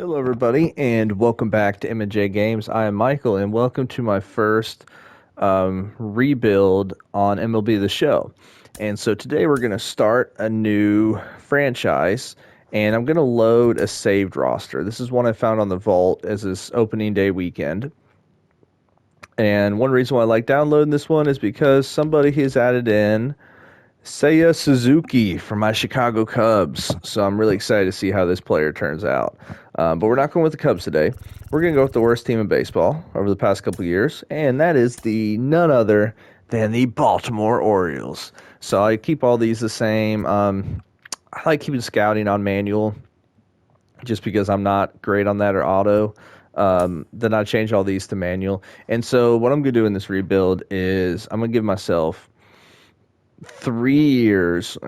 Hello, everybody, and welcome back to M&J Games. I am Michael, and welcome to my first rebuild on MLB The Show. And so today we're going to start a new franchise, and I'm going to load a saved roster. This is one I found on the Vault as this opening day weekend. And one reason why I like downloading this one is because somebody has added in Seiya Suzuki from my Chicago Cubs. So I'm really excited to see how this player turns out. But we're not going with the Cubs today. We're going to go with the worst team in baseball over the past couple of years, and that is the none other than the Baltimore Orioles. So I keep all these the same. I like keeping scouting on manual just because I'm not great on that or auto. Then I change all these to manual. And so what I'm going to do in this rebuild is I'm going to give myself 3 years,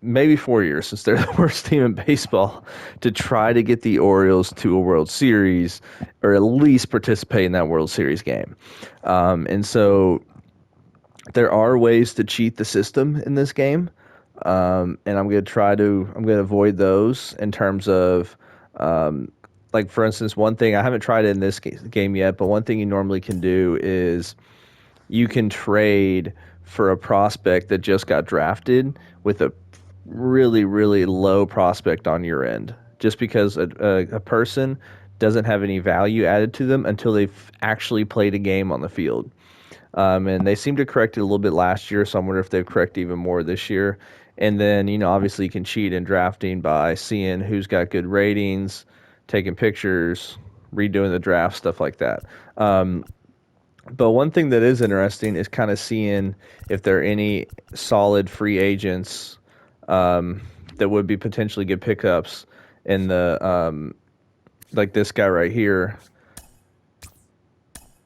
maybe 4 years, since they're the worst team in baseball, to try to get the Orioles to a World Series or at least participate in that World Series game. And so there are ways to cheat the system in this game. And I'm going to avoid those in terms of, like, for instance, one thing I haven't tried it in this game yet, but one thing you normally can do is you can trade for a prospect that just got drafted with a really, really low prospect on your end, just because a person doesn't have any value added to them until they've actually played a game on the field. And they seem to correct it a little bit last year, so I wonder if they've corrected even more this year. And then, obviously you can cheat in drafting by seeing who's got good ratings, taking pictures, redoing the draft, stuff like that. But one thing that is interesting is kind of seeing if there are any solid free agents that would be potentially good pickups in the like this guy right here.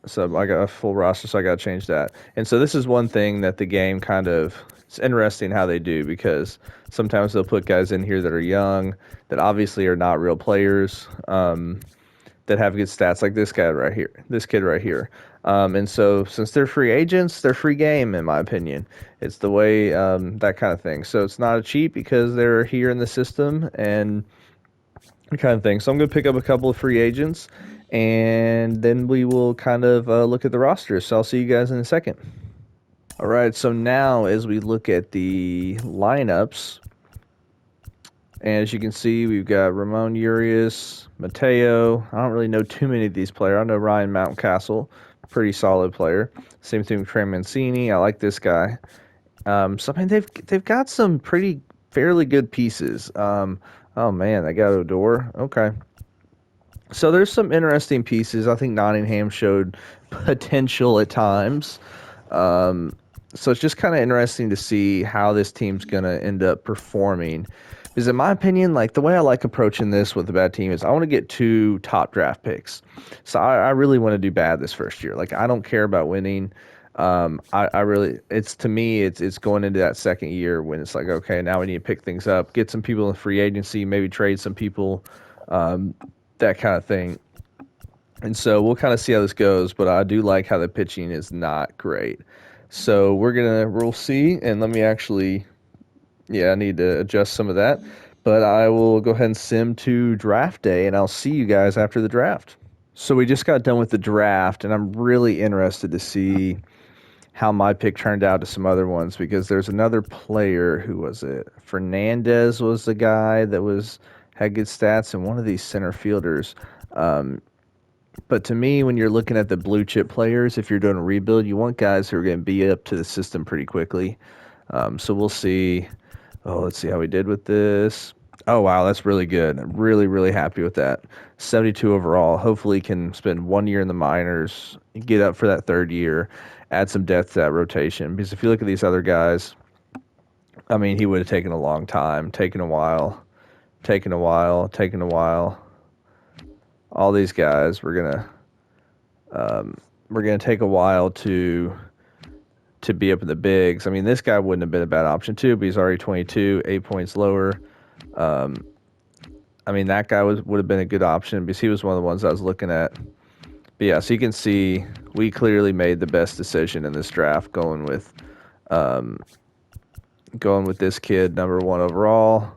So I got a full roster, so I got to change that. And so this is one thing that the game it's interesting how they do, because sometimes they'll put guys in here that are young, that obviously are not real players, that have good stats, like this guy right here, this kid right here. And so since they're free agents, they're free game, in my opinion. It's the way, that kind of thing. So it's not a cheat because they're here in the system and kind of thing. So I'm going to pick up a couple of free agents, and then we will kind of look at the roster. So I'll see you guys in a second. All right, so now as we look at the lineups, and as you can see, we've got Ramon Urias, Mateo. I don't really know too many of these players. I know Ryan Mountcastle, pretty solid player. Same thing with Trey Mancini. I like this guy. So I mean, they've got some pretty fairly good pieces. Oh man, they got Odor. Okay. So there's some interesting pieces. I think Nottingham showed potential at times. So it's just kind of interesting to see how this team's going to end up performing. Because in my opinion, like, the way I like approaching this with a bad team is I want to get 2 top draft picks. So I really want to do bad this first year. Like, I don't care about winning. I really, to me, it's going into that second year when it's like, okay, now we need to pick things up, get some people in free agency, maybe trade some people, that kind of thing. And so we'll kind of see how this goes, but I do like how the pitching is not great. So we'll see, and let me actually, I need to adjust some of that, but I will go ahead and sim to draft day, and I'll see you guys after the draft. So we just got done with the draft, and I'm really interested to see how my pick turned out to some other ones, because there's another player. Who was it? Fernandez was the guy that had good stats, and one of these center fielders. But to me, when you're looking at the blue chip players, if you're doing a rebuild, you want guys who are going to be up to the system pretty quickly. So we'll see. Oh, let's see how we did with this. Oh, wow, that's really good. I'm really, really happy with that. 72 overall. Hopefully can spend 1 year in the minors, get up for that third year, add some depth to that rotation. Because if you look at these other guys, I mean, he would have taken a long time, taken a while. All these guys, we're gonna take a while to be up in the bigs. I mean, this guy wouldn't have been a bad option too, but he's already 22, 8 points lower. I mean, that guy would have been a good option because he was one of the ones I was looking at. But yeah, so you can see we clearly made the best decision in this draft, going with this kid, number 1 overall.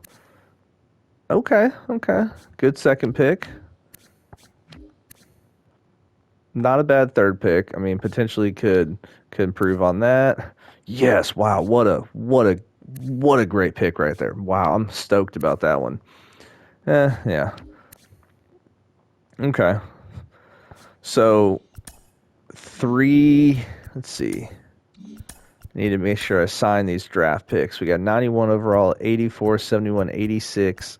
Okay, good second pick. Not a bad third pick. I mean, potentially could improve on that. Yes, wow, what a great pick right there. Wow, I'm stoked about that one. Yeah. Okay. So three. Let's see. Need to make sure I sign these draft picks. We got 91 overall, 84, 71, 86.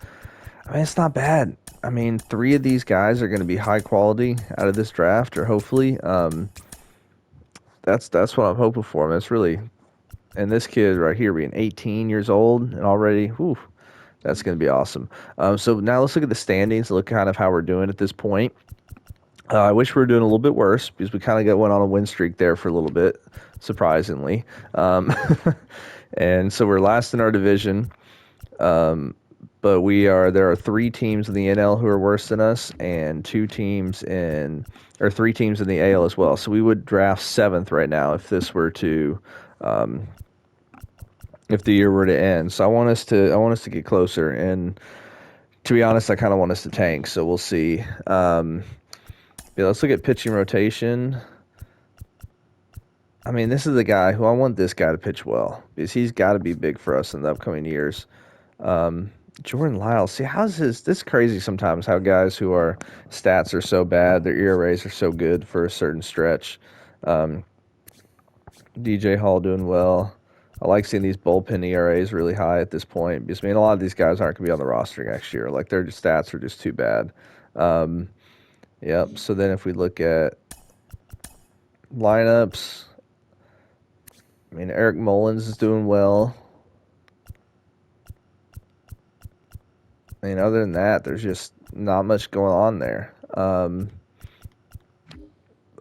I mean, it's not bad. I mean, three of these guys are going to be high quality out of this draft, or hopefully. That's what I'm hoping for. I mean, it's really, and this kid right here being 18 years old and already, whew, that's going to be awesome. So now let's look at the standings. Look kind of how we're doing at this point. I wish we were doing a little bit worse because we kind of went on a win streak there for a little bit, surprisingly. Um, and so we're last in our division. But there are three teams in the NL who are worse than us, and three teams in the AL as well. So we would draft seventh right now if this were to, if the year were to end. So I want us to get closer. And to be honest, I kind of want us to tank. So we'll see. Yeah, let's look at pitching rotation. I mean, this is the guy who I want this guy to pitch well because he's got to be big for us in the upcoming years. Jordan Lyles. See, this is crazy sometimes how guys who are stats are so bad, their ERAs are so good for a certain stretch. DJ Hall doing well. I like seeing these bullpen ERAs really high at this point because, I mean, a lot of these guys aren't going to be on the roster next year. Like, their stats are just too bad. Yep. So then if we look at lineups, I mean, Eric Mullins is doing well. I mean, other than that, there's just not much going on there. What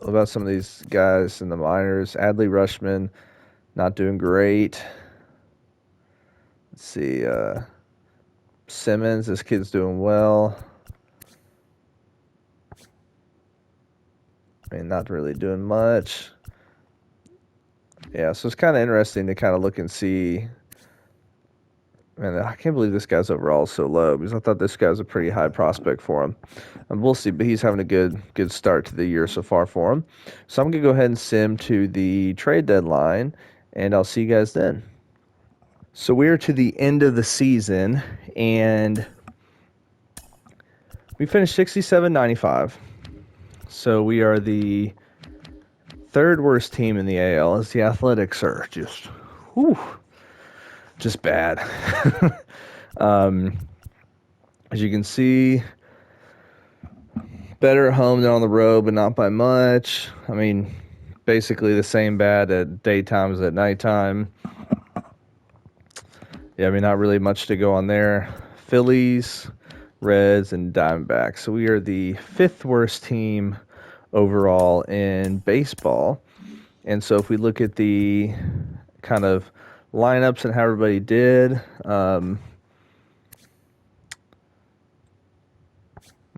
about some of these guys in the minors? Adley Rushman, not doing great. Let's see. Simmons, this kid's doing well. I mean, not really doing much. Yeah, so it's kind of interesting to kind of look and see. Man, I can't believe this guy's overall so low because I thought this guy was a pretty high prospect for him. And we'll see, but he's having a good start to the year so far for him. So I'm going to go ahead and sim to the trade deadline, and I'll see you guys then. So we are to the end of the season, and we finished 67-95. So we are the third worst team in the AL as the Athletics are just bad. As you can see, better at home than on the road, but not by much. I mean, basically the same bad at daytime as at nighttime. Yeah, I mean, not really much to go on there. Phillies, Reds, and Diamondbacks. So we are the fifth worst team overall in baseball. And so if we look at the kind of lineups and how everybody did,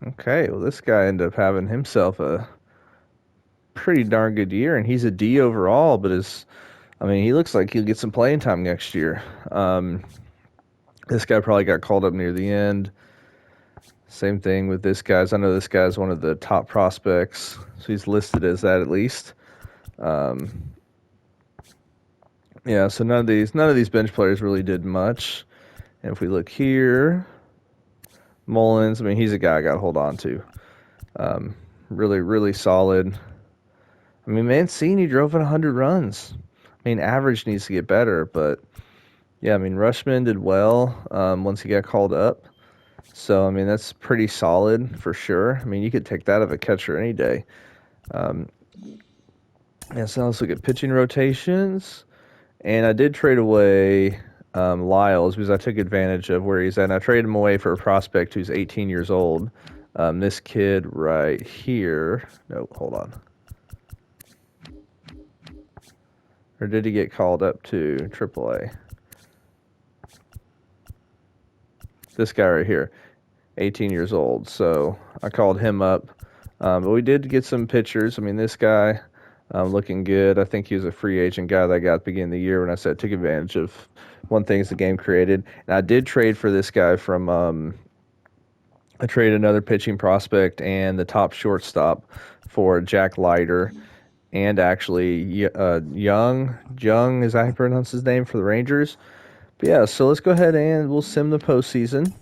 okay, well, this guy ended up having himself a pretty darn good year, and he's a D overall, but he looks like he'll get some playing time next year. This guy probably got called up near the end. Same thing with this guy. I know this guy's one of the top prospects, so he's listed as that at least. Yeah, so none of these bench players really did much. And if we look here, Mullins, I mean, he's a guy I got to hold on to. Really, really solid. I mean, Mancini drove in 100 runs. I mean, average needs to get better, but yeah, I mean, Rushman did well once he got called up. So, I mean, that's pretty solid for sure. I mean, you could take that of a catcher any day. Yeah, so let's look at pitching rotations. And I did trade away Lyles because I took advantage of where he's at. And I traded him away for a prospect who's 18 years old. This kid right here. No, hold on. Or did he get called up to AAA? This guy right here, 18 years old. So I called him up. But we did get some pitchers. I mean, this guy looking good. I think he was a free agent guy that I got at the beginning of the year when I said I took advantage of one thing the game created. And I did trade for this guy from I traded another pitching prospect and the top shortstop for Jack Leiter, and actually Jung, is that how you pronounce his name, for the Rangers. But yeah, so let's go ahead and we'll sim the postseason,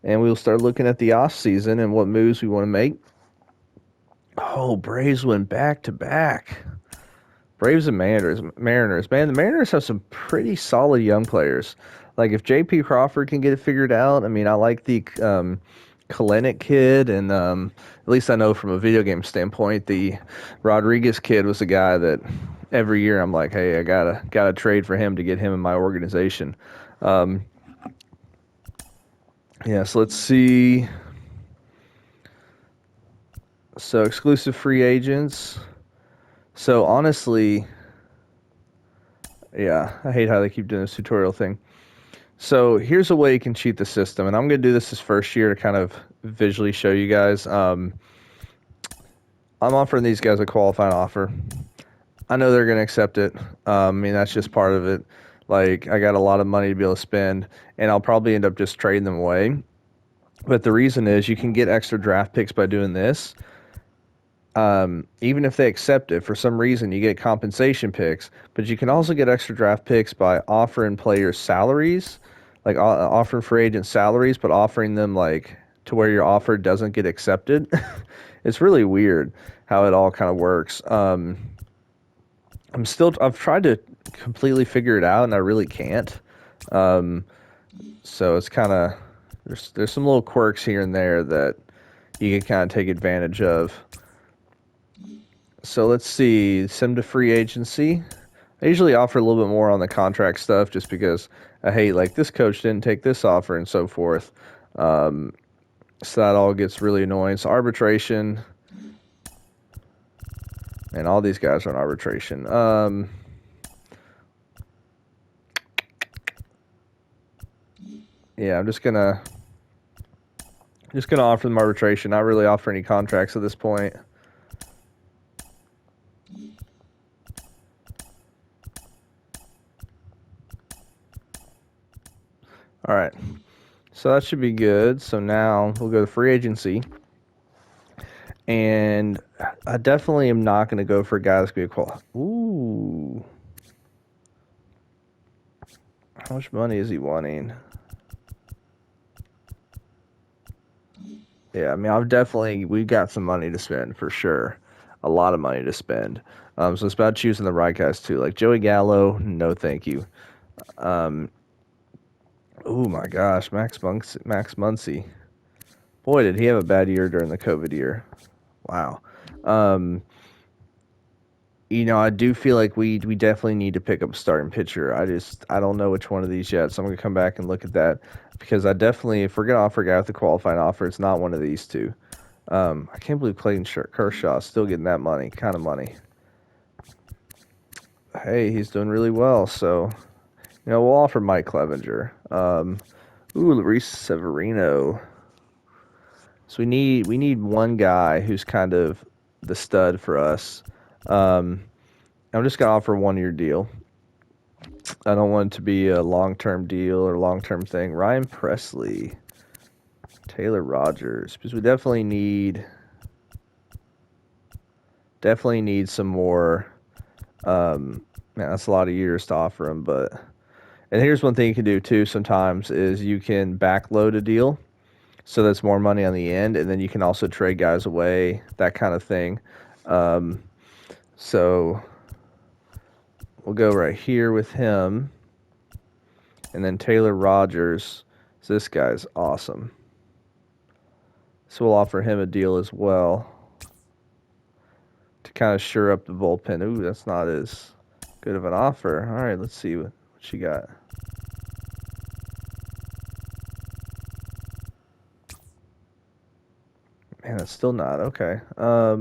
and we'll start looking at the off season and what moves we want to make. Oh, Braves went back to back. Braves and Mariners. Man, the Mariners have some pretty solid young players. Like if J.P. Crawford can get it figured out, I mean, I like the Kalenic kid, and at least I know from a video game standpoint, the Rodriguez kid was a guy that every year I'm like, hey, I gotta trade for him to get him in my organization. Yeah, so let's see. So exclusive free agents. So honestly, yeah, I hate how they keep doing this tutorial thing. So here's a way you can cheat the system, and I'm going to do this first year to kind of visually show you guys. I'm offering these guys a qualifying offer. I know they're going to accept it. I mean, that's just part of it. Like, I got a lot of money to be able to spend, and I'll probably end up just trading them away. But the reason is you can get extra draft picks by doing this. Even if they accept it, for some reason you get compensation picks, but you can also get extra draft picks by offering players salaries, like offering free agent salaries, but offering them like to where your offer doesn't get accepted. It's really weird how it all kind of works. I've tried to completely figure it out, and I really can't. So it's kind of, there's some little quirks here and there that you can kind of take advantage of. So let's see, sim to free agency. I usually offer a little bit more on the contract stuff just because I hate, like, this coach didn't take this offer and so forth. So that all gets really annoying. So arbitration. And all these guys are in arbitration. Yeah, I'm just gonna offer them arbitration, not really offer any contracts at this point. All right, so that should be good. So now we'll go to free agency, and I definitely am not going to go for a guy that's going to be qualified. Ooh, how much money is he wanting? Yeah, I mean, we've got some money to spend for sure, a lot of money to spend. So it's about choosing the right guys too. Like Joey Gallo, no, thank you. Oh my gosh, Max Muncy. Boy, did he have a bad year during the COVID year. Wow. I do feel like we definitely need to pick up a starting pitcher. I don't know which one of these yet, so I'm gonna come back and look at that because if we're gonna offer a guy with a qualifying offer, it's not one of these two. I can't believe Clayton Kershaw is still getting that kind of money. Hey, he's doing really well, so we'll offer Mike Clevenger. Luis Severino. So we need one guy who's kind of the stud for us. I'm just gonna offer a 1-year deal. I don't want it to be a long-term deal or long-term thing. Ryan Presley, Taylor Rogers, because we definitely need some more. Man, that's a lot of years to offer him, but. And here's one thing you can do too sometimes is you can backload a deal, so that's more money on the end, and then you can also trade guys away, that kind of thing. So we'll go right here with him, and then Taylor Rogers. So this guy's awesome. So we'll offer him a deal as well to kind of shore up the bullpen. Ooh, that's not as good of an offer. All right, let's see what you got. Man, that's still not okay. All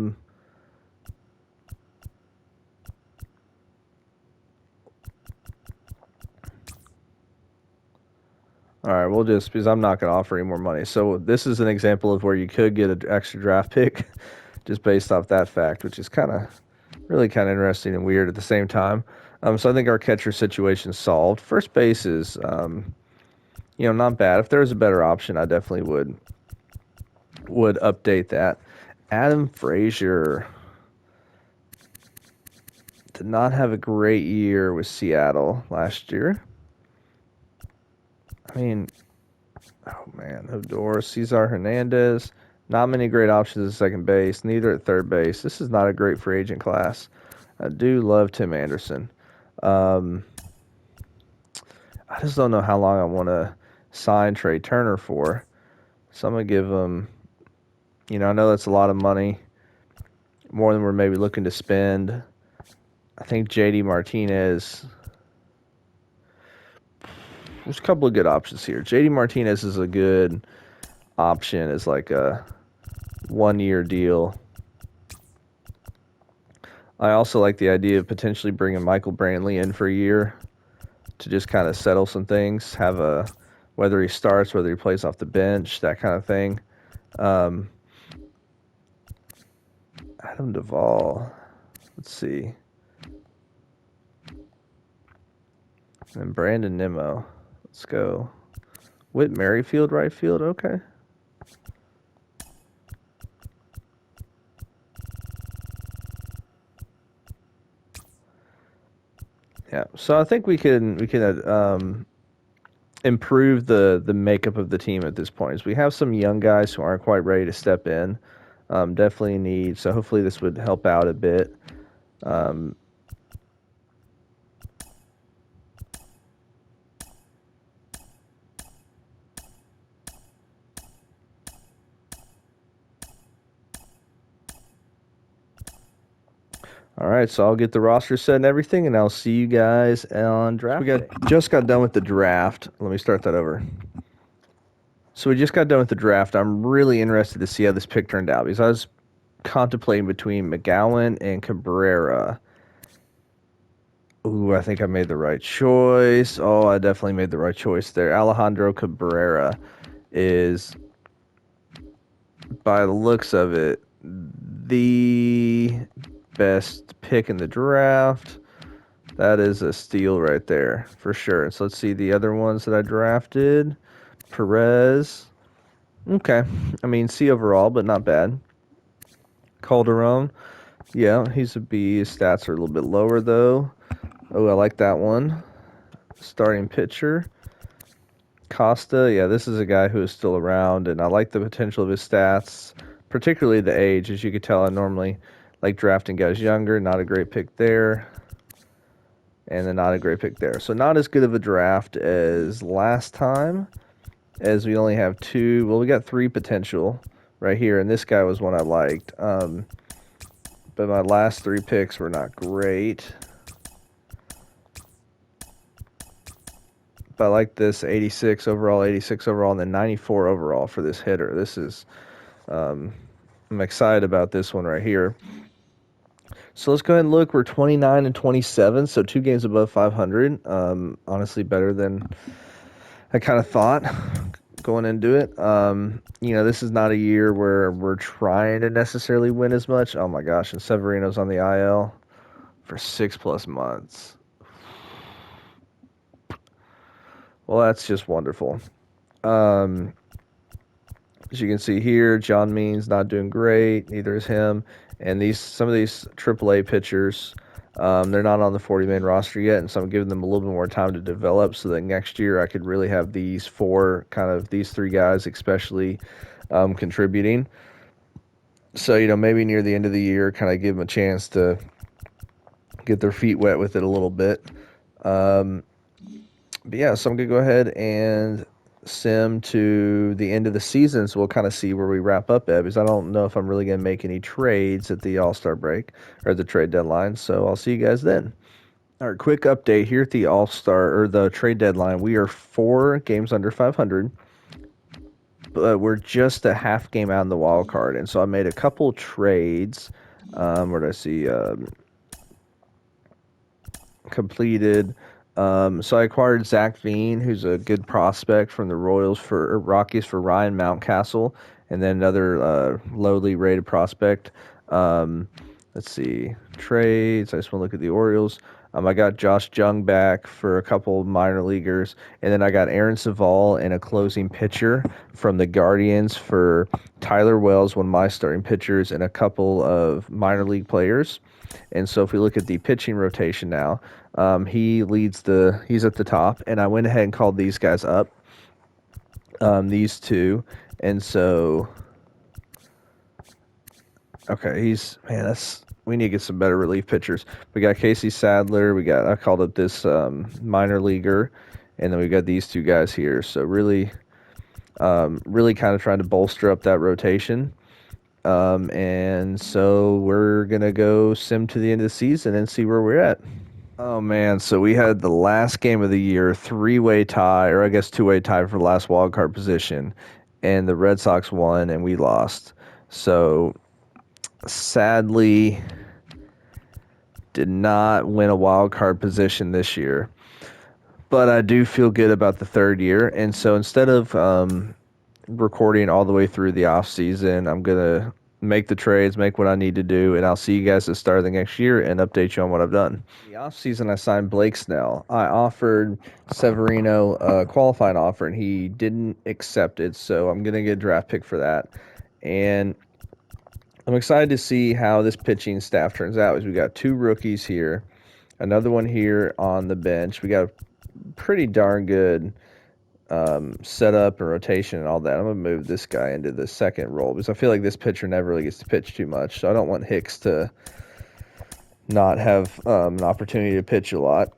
right, we'll just, because I'm not going to offer any more money. So this is an example of where you could get an extra draft pick just based off that fact, which is really kind of interesting and weird at the same time. So I think our catcher situation is solved. First base is Not bad. If there was a better option, I definitely would update that. Adam Frazier did not have a great year with Seattle last year. I mean, oh man, Odor, Cesar Hernandez. Not many great options at second base, neither at third base. This is not a great free agent class. I do love Tim Anderson. I just don't know how long I want to sign Trey Turner for. So I'm going to give him, I know that's a lot of money, more than we're maybe looking to spend. I think JD Martinez, there's a couple of good options here. JD Martinez is a good option as like a 1-year deal. I also like the idea of potentially bringing Michael Brantley in for a year to just kind of settle some things, whether he starts, whether he plays off the bench, that kind of thing. Adam Duvall, let's see. And Brandon Nimmo, let's go. Whit Merrifield, right field, okay. Yeah, so I think we can improve the makeup of the team at this point. As we have some young guys who aren't quite ready to step in, definitely need. So hopefully this would help out a bit. All right, so I'll get the roster set and everything, and I'll see you guys on draft. Just got done with the draft. Let me start that over. So we just got done with the draft. I'm really interested to see how this pick turned out because I was contemplating between McGowan and Cabrera. Ooh, I think I made the right choice. Oh, I definitely made the right choice there. Alejandro Cabrera is, by the looks of it, the best pick in the draft. That is a steal right there for sure. So let's see the other ones that I drafted. Perez. Okay. I mean, C overall, but not bad. Calderon. Yeah, he's a B. His stats are a little bit lower, though. Oh, I like that one. Starting pitcher. Costa. Yeah, this is a guy who is still around, and I like the potential of his stats, particularly the age. As you can tell, I normally like drafting guys younger. Not a great pick there. And then not a great pick there. So not as good of a draft as last time, as we only have 2. Well, we got 3 potential right here, and this guy was one I liked. But my last 3 picks were not great. But I like this 86 overall, and then 94 overall for this hitter. This is, I'm excited about this one right here. So let's go ahead and look. We're 29 and 27, so 2 games above 500. Honestly, better than I kind of thought going into it. This is not a year where we're trying to necessarily win as much. Oh my gosh, and Severino's on the IL for 6+ months. Well, that's just wonderful. As you can see here, John Means not doing great. Neither is him. And some of these AAA pitchers, they're not on the 40-man roster yet, and so I'm giving them a little bit more time to develop so that next year I could really have these 3 guys especially contributing. So, maybe near the end of the year, kind of give them a chance to get their feet wet with it a little bit. But yeah, so I'm going to go ahead and sim to the end of the season, so we'll kind of see where we wrap up at, because I don't know if I'm really going to make any trades at the All-Star break or the trade deadline, so I'll see you guys then. All right, quick update here at the All-Star or the trade deadline. We are 4 games under 500, but we're just a half game out in the wild card, and so I made a couple trades. Where did I see completed? So I acquired Zach Veen, who's a good prospect from the Rockies for Ryan Mountcastle, and then another lowly rated prospect. Let's see, trades. I just want to look at the Orioles. I got Josh Jung back for a couple of minor leaguers, and then I got Aaron Savall and a closing pitcher from the Guardians for Tyler Wells, one of my starting pitchers, and a couple of minor league players. And so if we look at the pitching rotation now, he's at the top, and I went ahead and called these guys up, these two, and so okay, we need to get some better relief pitchers. We got Casey Sadler. I called up this minor leaguer, and then we got these two guys here. So really kind of trying to bolster up that rotation. And so we're gonna go sim to the end of the season and see where we're at. Oh man, so we had the last game of the year, three-way tie, or I guess two-way tie for the last wild card position, and the Red Sox won and we lost. So sadly did not win a wild card position this year, but I do feel good about the third year. And so instead of recording all the way through the off season, I'm gonna make the trades, make what I need to do, and I'll see you guys at the start of the next year and update you on what I've done. In the off season, I signed Blake Snell. I offered Severino a qualifying offer, and he didn't accept it, so I'm gonna get a draft pick for that. And I'm excited to see how this pitching staff turns out. We got two rookies here, another one here on the bench. We got a pretty darn good setup and rotation and all that. I'm going to move this guy into the second role because I feel like this pitcher never really gets to pitch too much. So I don't want Hicks to not have an opportunity to pitch a lot.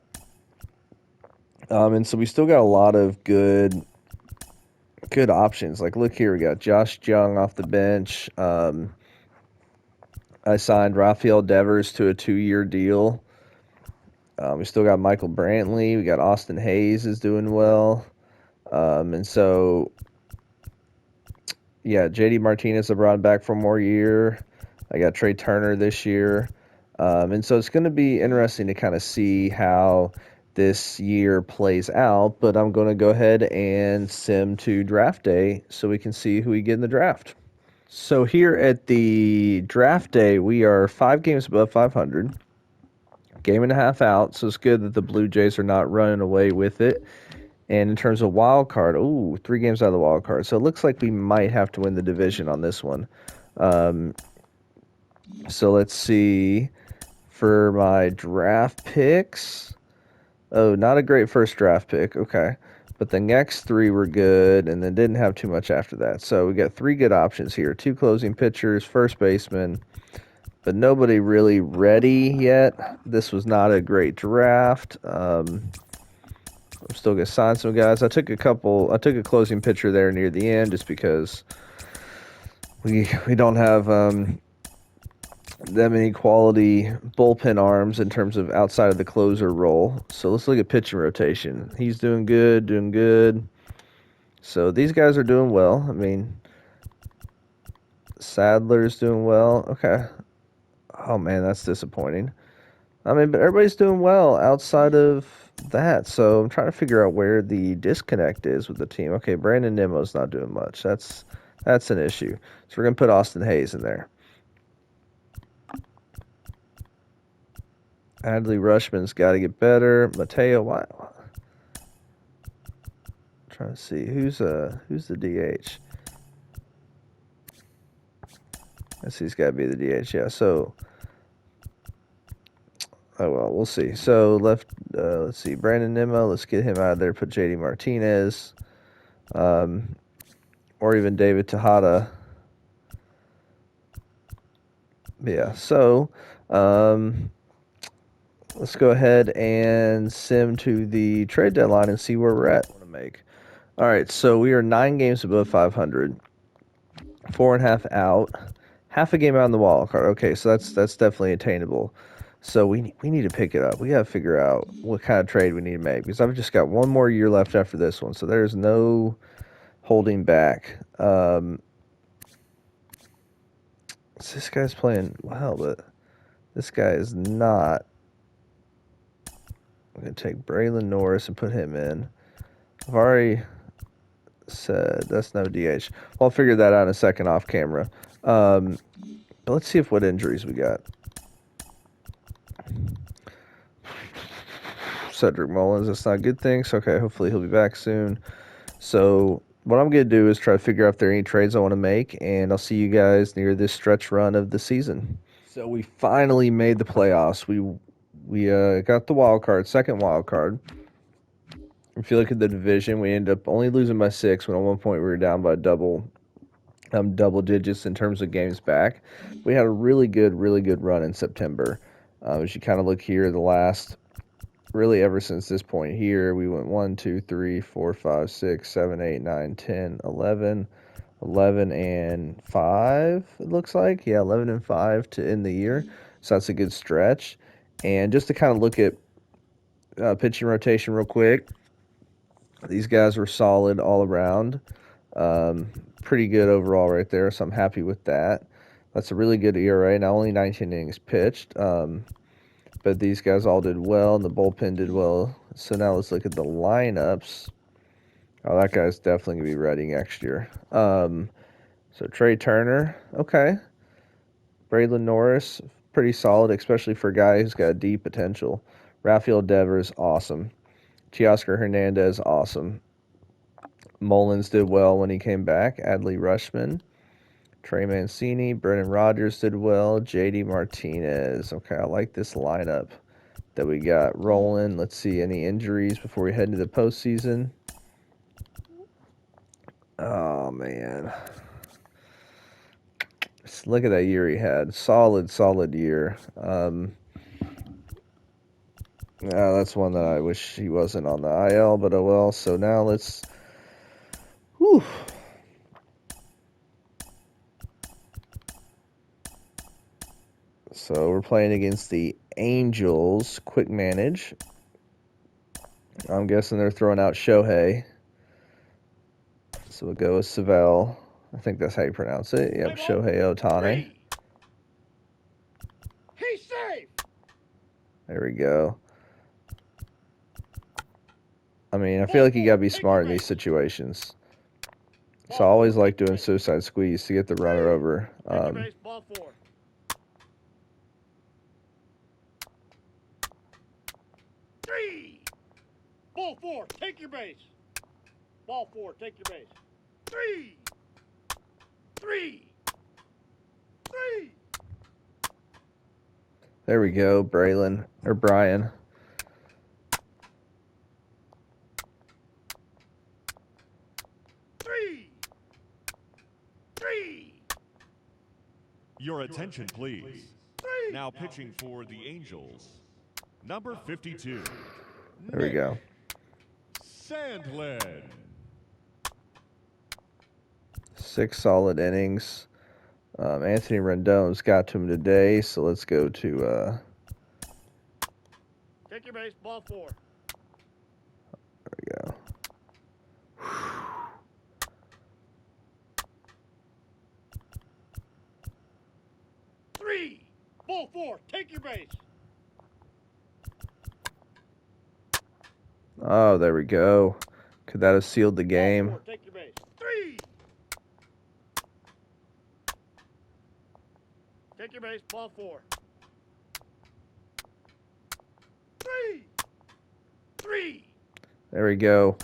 And so we still got a lot of good options. Like, look here, we got Josh Jung off the bench. I signed Rafael Devers to a 2-year deal. We still got Michael Brantley. We got Austin Hayes is doing well. And so, yeah, JD Martinez I brought back for 1 more year. I got Trey Turner this year. And so it's going to be interesting to kind of see how this year plays out. But I'm going to go ahead and sim to draft day so we can see who we get in the draft. So here at the draft day, we are 5 games above 500, game and a half out. So it's good that the Blue Jays are not running away with it. And in terms of wild card, 3 games out of the wild card. So it looks like we might have to win the division on this one. So let's see. For my draft picks, not a great first draft pick. Okay. But the next 3 were good, and then didn't have too much after that. So we got 3 good options here. 2 closing pitchers, first baseman, but nobody really ready yet. This was not a great draft. I'm still going to sign some guys. I took a closing pitcher there near the end just because we don't have that many quality bullpen arms in terms of outside of the closer role. So let's look at pitching rotation. He's doing good. So these guys are doing well. I mean, Sadler's doing well. Okay. Oh, man, that's disappointing. I mean, but everybody's doing well outside of that. So I'm trying to figure out where the disconnect is with the team. Okay, Brandon Nimmo's not doing much. That's an issue. So we're going to put Austin Hayes in there. Adley Rushman's got to get better. Mateo, why? Trying to see who's the DH. I guess he's got to be the DH. Yeah. So, we'll see. So let's see, Brandon Nimmo. Let's get him out of there. Put JD Martinez, or even David Tejada. Yeah. So, let's go ahead and sim to the trade deadline and see where we're at. All right, so we are 9 games above 500, 4.5 out, half a game out in the wild card. Okay, so that's definitely attainable. So we need to pick it up. We got to figure out what kind of trade we need to make because I've just got 1 more year left after this one. So there's no holding back. This guy's playing well, but this guy is not. I'm going to take Braylon Norris and put him in. I've already said that's no DH. Well, I'll figure that out in a second off camera. But let's see what injuries we got. Cedric Mullins. That's not a good thing. So, okay, hopefully he'll be back soon. So, what I'm going to do is try to figure out if there are any trades I want to make, and I'll see you guys near this stretch run of the season. So, we finally made the playoffs. We got the wild card, second wild card. If you look at the division, we ended up only losing by 6 when at one point we were down by double digits in terms of games back. We had a really good run in September. As you kind of look here, the last, really ever since this point here, we went 1, 2, 3, 4, 5, 6, 7, 8, 9, 10, 11, 11 and 5, it looks like. Yeah, 11 and 5 to end the year. So that's a good stretch. And just to kind of look at pitching rotation real quick, these guys were solid all around. Pretty good overall right there, so I'm happy with that. That's a really good ERA, now only 19 innings pitched. But these guys all did well, and the bullpen did well. So now let's look at the lineups. Oh, that guy's definitely going to be ready next year. So Trey Turner, okay. Braylon Norris, pretty solid, especially for a guy who's got deep potential. Rafael Devers, awesome. Teoscar Hernandez, awesome. Mullins did well when he came back. Adley Rushman, Trey Mancini, Brennan Rodgers did well. JD Martinez. Okay, I like this lineup that we got rolling. Let's see any injuries before we head into the postseason. Oh, man. Just look at that year he had. Solid year. That's one that I wish he wasn't on the IL, but oh well. So now let's... Whew. So we're playing against the Angels. Quick manage. I'm guessing they're throwing out Shohei. So we'll go with Savell. I think that's how you pronounce it. Yep, Shohei Ohtani. He's safe. There we go. I mean, I feel like you gotta be smart in these situations. So I always like doing suicide squeeze to get the runner over. Ball 4. Ball 4, take your base. Ball 4, take your base. 3. There we go, Braylon or Brian. Your attention, please. Now pitching for the Angels, number 52. There we go. Sandlin. 6 solid innings. Anthony Rendon's got to him today, so let's go to... Take your base, ball 4. There we go. Ball 4, take your base. Oh, there we go. Could that have sealed the game? Ball 4, take your base. 3. Take your base, ball 4. 3. There we go.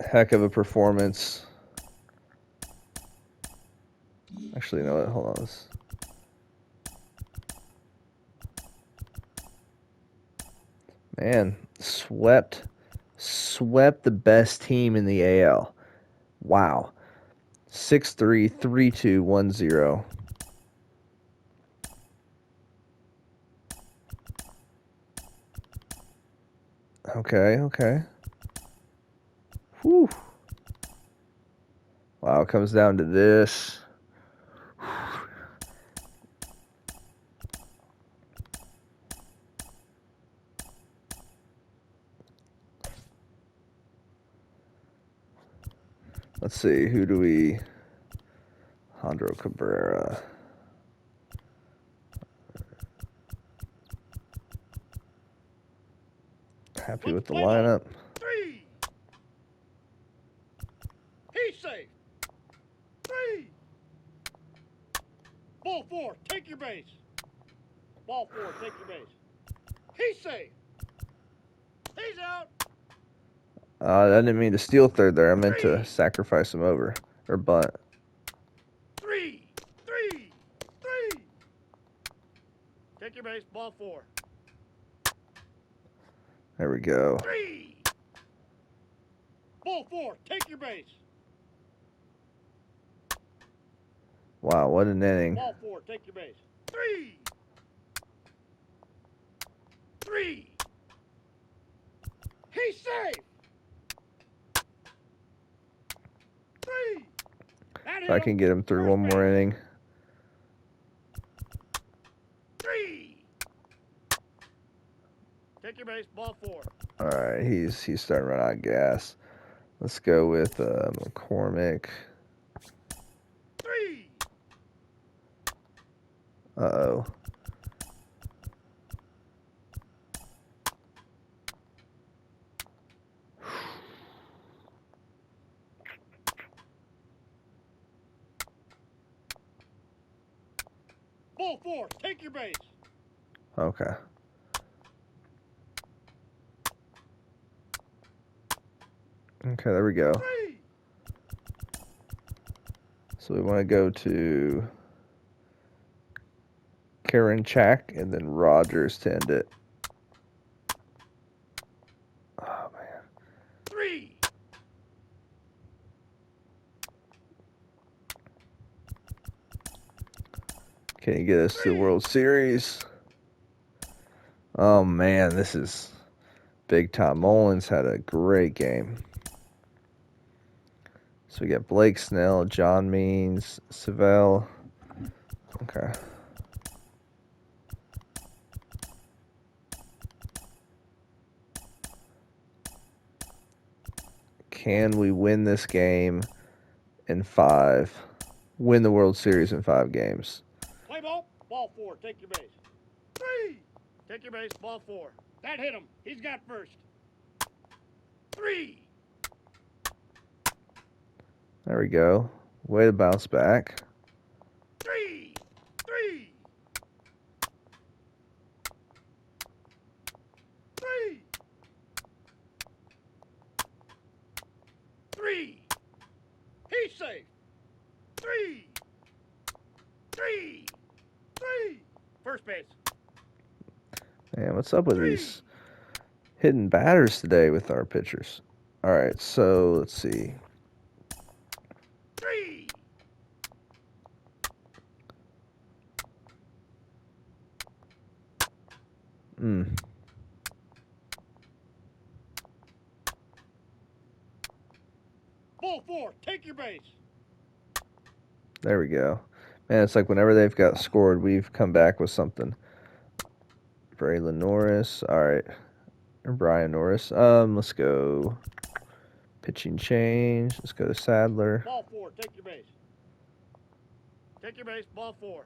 Heck of a performance. Actually, you know what? Hold on. Man, swept the best team in the AL. Wow. 6-3, 3-2, 1-0. Okay. Whew. Wow, it comes down to this. Let's see, who do we... Alejandro Cabrera. Happy with the lineup. 3. He's safe. 3. Ball 4, take your base. Ball 4, take your base. He's safe. He's out. I didn't mean to steal third there. I meant to sacrifice him over. Or bunt. 3. Take your base. Ball 4. There we go. 3. Ball 4. Take your base. Wow, what an inning. Ball 4. Take your base. 3. He's safe. 3. That If I hit can him. get him through First one more base. inning. 3. Take your base. Ball 4. All right, he's starting to run out of gas. Let's go with McCormick. 3. Uh-oh. Ball 4. Take your base. Okay. Okay, there we go. 3. So we want to go to Karen Chak and then Rogers to end it. Oh, man. 3. Can you get us to the World Series? Oh, man, this is big time. Mullins had a great game. So we got Blake Snell, John Means, Savell. Okay. Can we win this game in 5? Win the World Series in 5 games? Play ball. Ball 4. Take your base. 3. Take your base. Ball 4. That hit him. He's got first. 3. There we go. Way to bounce back. 3. 3. He's safe. 3. First base. Man, what's up with these hidden batters today with our pitchers? All right, so let's see. 3. Ball 4. Take your base. There we go. Man, it's like whenever they've got scored, we've come back with something. Braylon Norris. All right. Or Brian Norris. Let's go pitching change. Let's go to Sadler. Ball 4. Take your base. Take your base. Ball 4.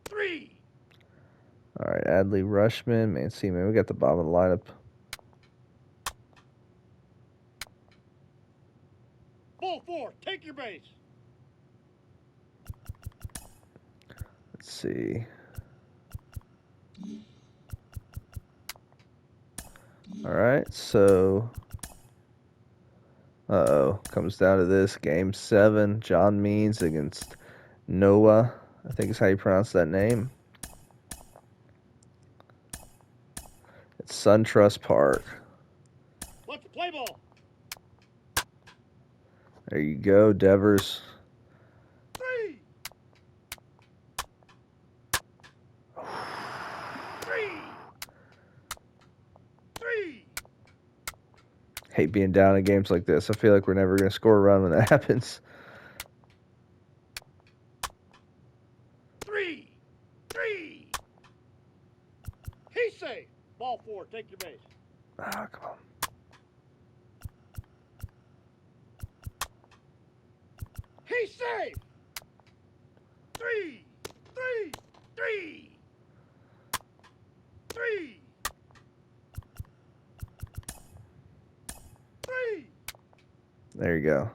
3. All right, Adley Rushman. Man, see, man, we got the bottom of the lineup. Ball 4. Take your base. Let's see. All right, so comes down to this game 7. John Means against Noah. I think is how you pronounce that name. It's SunTrust Park. Let's play ball. There you go, Devers. 3. 3. Hate being down in games like this. I feel like we're never going to score a run when that happens. 3. He's safe. Ball 4. Take your base. Ah, come on. He's safe. 3. 3. There you go.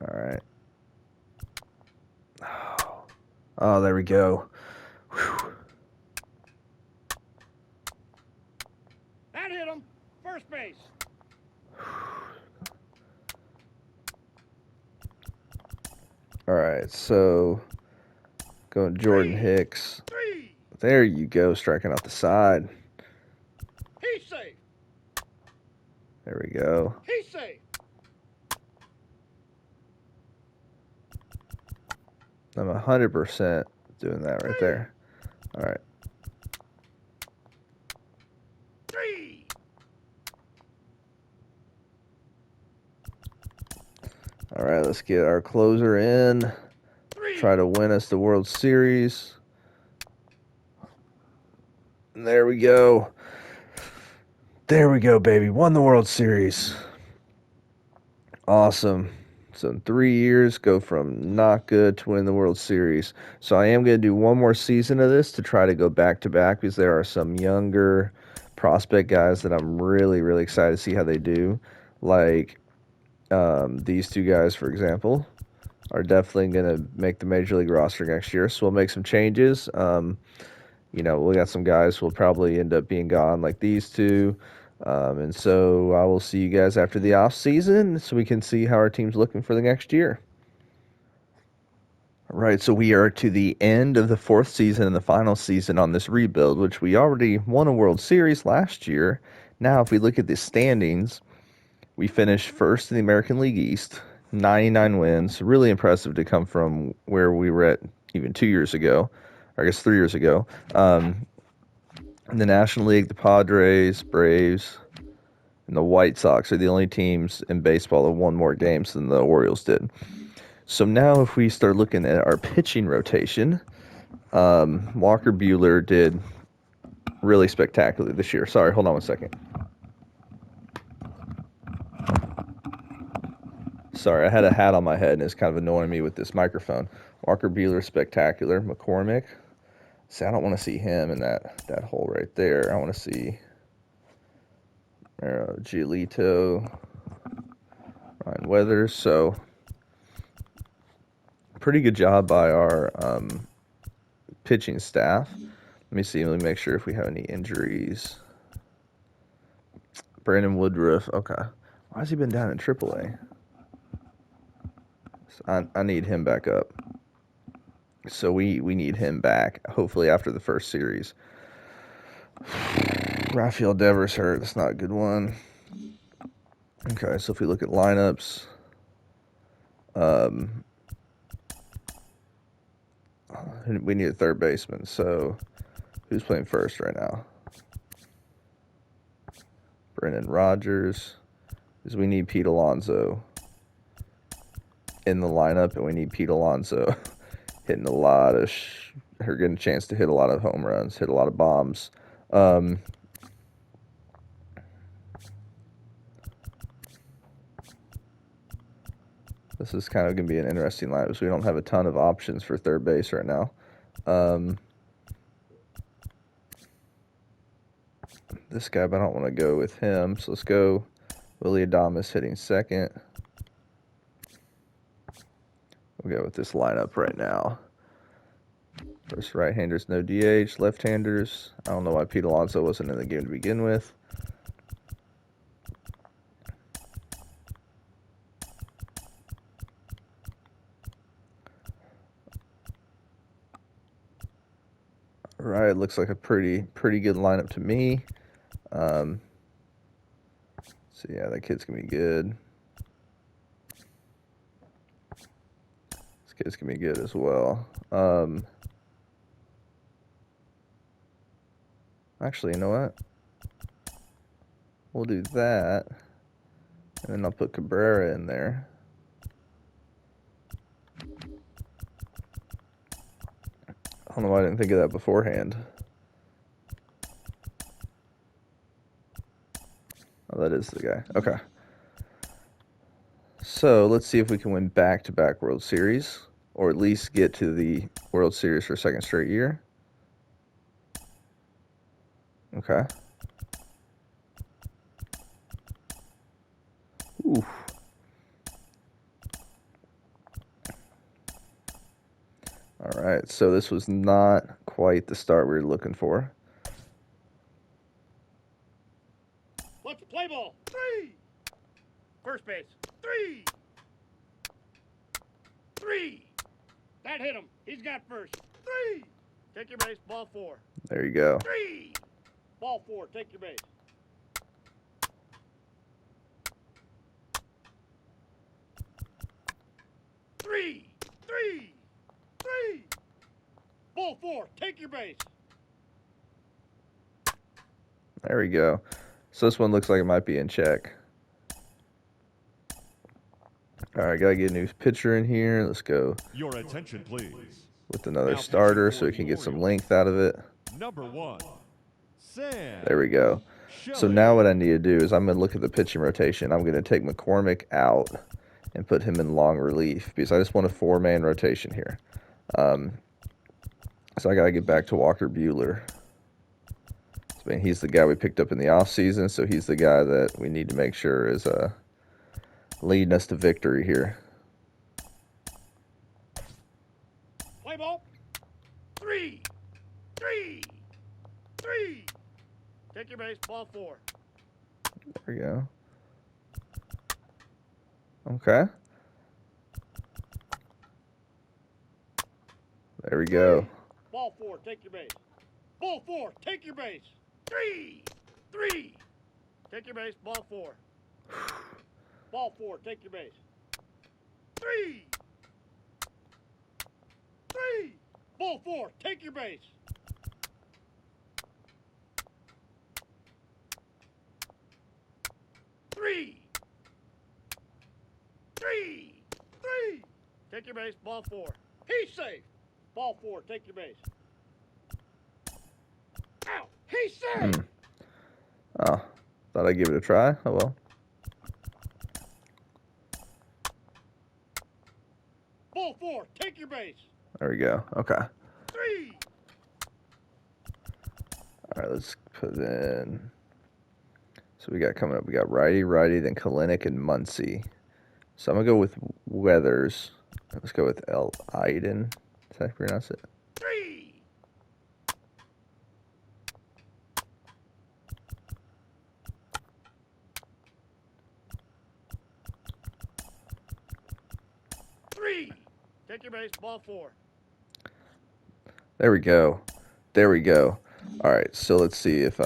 All right. Oh, there we go. Whew. That hit him. First base. All right, so going Jordan Hicks. Three. There you go, striking out the side. He's safe. There we go. He's safe. I'm 100% doing that right there. All right. Three. All right, let's get our closer in. Try to win us the World Series. And there we go. There we go, baby. Won the World Series. Awesome. So in 3 years, go from not good to win the World Series. So I am going to do one more season of this to try to go back to back because there are some younger prospect guys that I'm really, really excited to see how they do. Like these two guys, for example, are definitely going to make the Major League roster next year. So we'll make some changes. We got some guys who will probably end up being gone, like these two. And so I will see you guys after the off season so we can see how our team's looking for the next year. All right, so we are to the end of the fourth season and the final season on this rebuild, which we already won a World Series last year. Now, if we look at the standings, we finished first in the American League East, 99 wins. Really impressive to come from where we were at even 2 years ago, or I guess 3 years ago. In the National League, the Padres, Braves, and the White Sox are the only teams in baseball that won more games than the Orioles did. So now if we start looking at our pitching rotation, Walker Buehler did really spectacularly this year. Sorry, hold on one second. Sorry, I had a hat on my head and it's kind of annoying me with this microphone. Walker Buehler, spectacular. McCormick. See, I don't want to see him in that hole right there. I want to see Giolito, Ryan Weathers. So, pretty good job by our pitching staff. Let me see. Let me make sure if we have any injuries. Brandon Woodruff. Okay. Why has he been down in AAA? So I need him back up. So we need him back, hopefully after the first series. Rafael Devers hurt. That's not a good one. Okay, so if we look at lineups, we need a third baseman. So who's playing first right now? Brendan Rodgers. Because we need Pete Alonso in the lineup, and we need Pete Alonso hitting a lot of or getting a chance to hit a lot of home runs, hit a lot of bombs. This is kind of going to be an interesting lineup because we don't have a ton of options for third base right now. This guy, but I don't want to go with him. So let's go Willie Adames hitting second. We'll go with this lineup right now. First right-handers, no DH. Left-handers, I don't know why Pete Alonso wasn't in the game to begin with. All right, looks like a pretty good lineup to me. So yeah, that kid's gonna be good. This kid's gonna be good as well. Actually, you know what? We'll do that, and then I'll put Cabrera in there. I don't know why I didn't think of that beforehand. Oh, that is the guy. Okay. So let's see if we can win back-to-back World Series, or at least get to the World Series for a second straight year. Okay. Oof. All right, so this was not quite the start we were looking for. Let's play ball. 3. First base. 3. 3. That hit him. He's got first. 3. Take your base. Ball 4. There you go. 3. Ball 4. Take your base. 3. 3. 3. Ball 4. Take your base. There we go. So this one looks like it might be in check. All right, gotta get a new pitcher in here. Let's go Your attention, please. with another Now starter pitching so we for can the get some Orioles. length out of it. Number 1, Sam. There we go. So now what I need to do is I'm going to look at the pitching rotation. I'm going to take McCormick out and put him in long relief because I just want a 4-man rotation here. So I got to get back to Walker Buehler. I mean, he's the guy we picked up in the offseason, so he's the guy that we need to make sure is leading us to victory here. Play ball. 3. 3. 3. Take your base. Ball 4. There we go. Okay. There we go. Ball 4. Take your base. Ball 4. Take your base. 3. 3. Take your base. Ball 4. Ball 4. Take your base. 3. 3. Ball 4. Take your base. 3. 3. 3. Take your base. Ball 4. He's safe. Ball 4. Take your base. Ow. He's safe. Oh, thought I'd give it a try. Oh, well. Ball 4. Take your base. There we go. Okay. 3. All right, let's put in. So we got coming up, we got righty, then Kalinick and Muncy. So I'm going to go with Weathers. Let's go with El Aiden. Is that how you pronounce it? 3. 3. Take your base. Ball 4. There we go. There we go. All right, so let's see if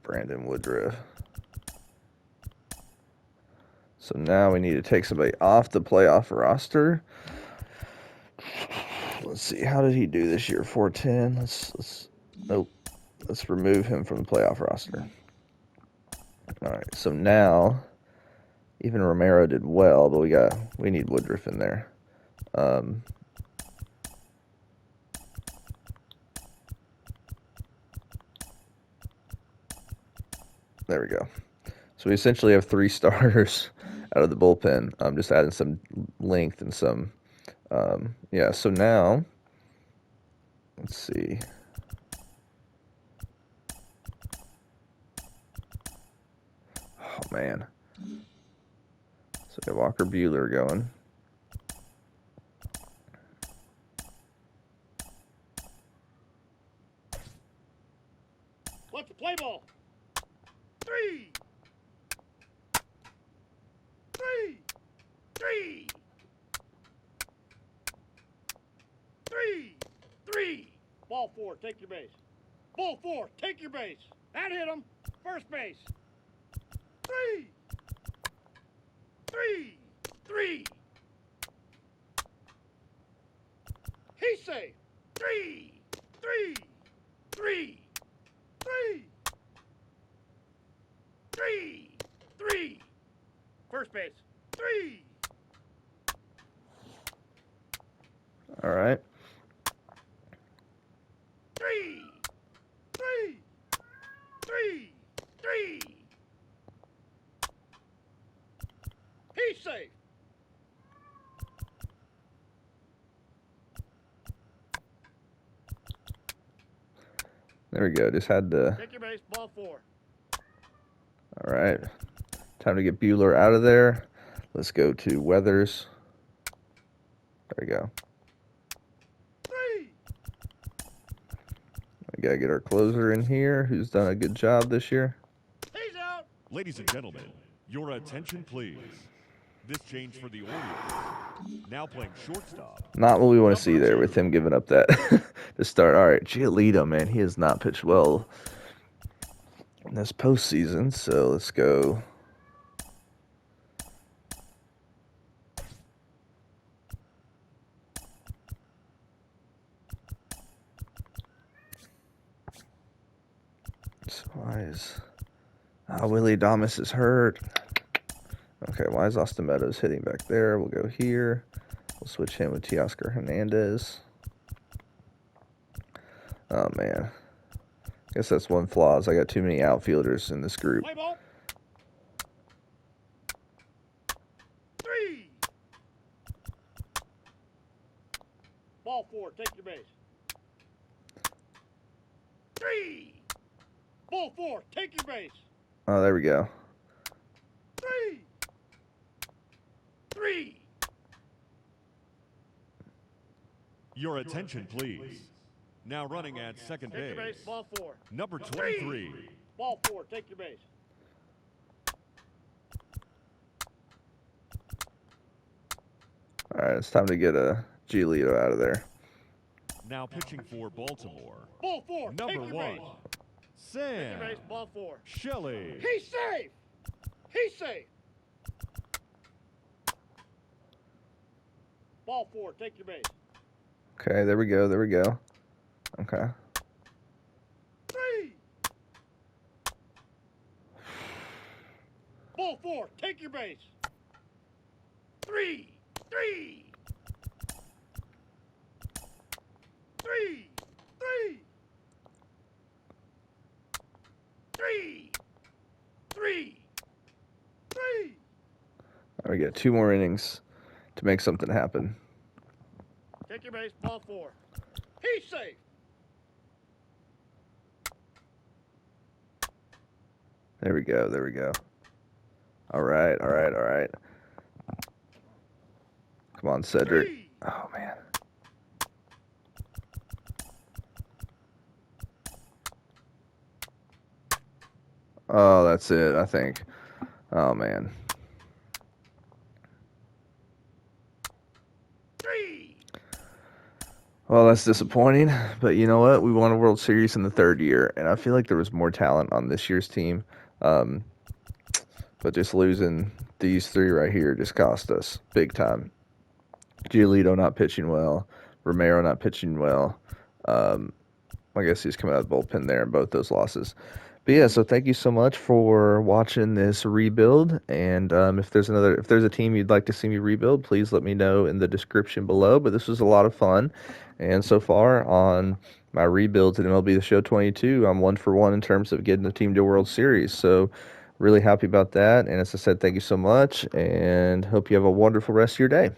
Brandon Woodruff. So now we need to take somebody off the playoff roster. Let's see, how did he do this year? 410. Nope. Let's remove him from the playoff roster. All right, so now even Romero did well, but we need Woodruff in there. There we go. So we essentially have 3 starters out of the bullpen. I'm just adding some length and some, yeah. So now, let's see. Oh man. So we got Walker Buehler going. Let's play ball. 3. 3. 3. 3. 3. Ball 4. Take your base. Ball 4. Take your base. That hit him. First base. 3. 3. 3. He's safe. 3. 3. 3. 3. 3. 3. First base. 3. All right. 3. 3. 3. 3. He's safe. There we go. Just had to. Take your base. Ball 4. All right. Time to get Bueller out of there. Let's go to Weathers. There we go. 3. We got to get our closer in here, who's done a good job this year. He's out. Ladies and gentlemen, your attention, please. This change for the Orioles. Now playing shortstop. Not what we want to see there with him giving up that to start. All right, Giolito, man, he has not pitched well in this postseason, so let's go. So why is Willie Adames is hurt? Okay, why is Austin Meadows hitting back there? We'll go here. We'll switch him with Teoscar Hernandez. Oh, man. Guess that's one flaw is I got too many outfielders in this group. Play ball. 3. Ball 4. Take your base. 3. Ball 4. Take your base. Oh, there we go. 3. 3. Your attention, please. Now running at second Take your base. base. Ball 4. Number 23. Ball 4. Take your base. All right, it's time to get a Giolito out of there. Now pitching for Baltimore. Ball 4. Number Take your 1. base. Take Sam your base. Ball 4. Shelley. He's safe. He's safe. Ball 4. Take your base. Okay, there we go. There we go. Okay. 3. Ball 4. Take your base. 3. 3. 3. 3. 3. 3. 3. All right, we got 2 more innings to make something happen. Take your base. Ball 4. He's safe. There we go. There we go. All right. All right. All right. Come on, Cedric. 3. Oh, man. Oh, that's it, I think. Oh, man. 3. Well, that's disappointing, but you know what? We won a World Series in the 3rd year, and I feel like there was more talent on this year's team. But just losing these 3 right here just cost us big time. Giolito not pitching well. Romero not pitching well. I guess he's coming out of the bullpen there in both those losses. But yeah, so thank you so much for watching this rebuild. And if there's a team you'd like to see me rebuild, please let me know in the description below. But this was a lot of fun. And so far on my rebuilds at MLB The Show 22, I'm 1 for 1 in terms of getting the team to a World Series. So really happy about that. And as I said, thank you so much, and hope you have a wonderful rest of your day.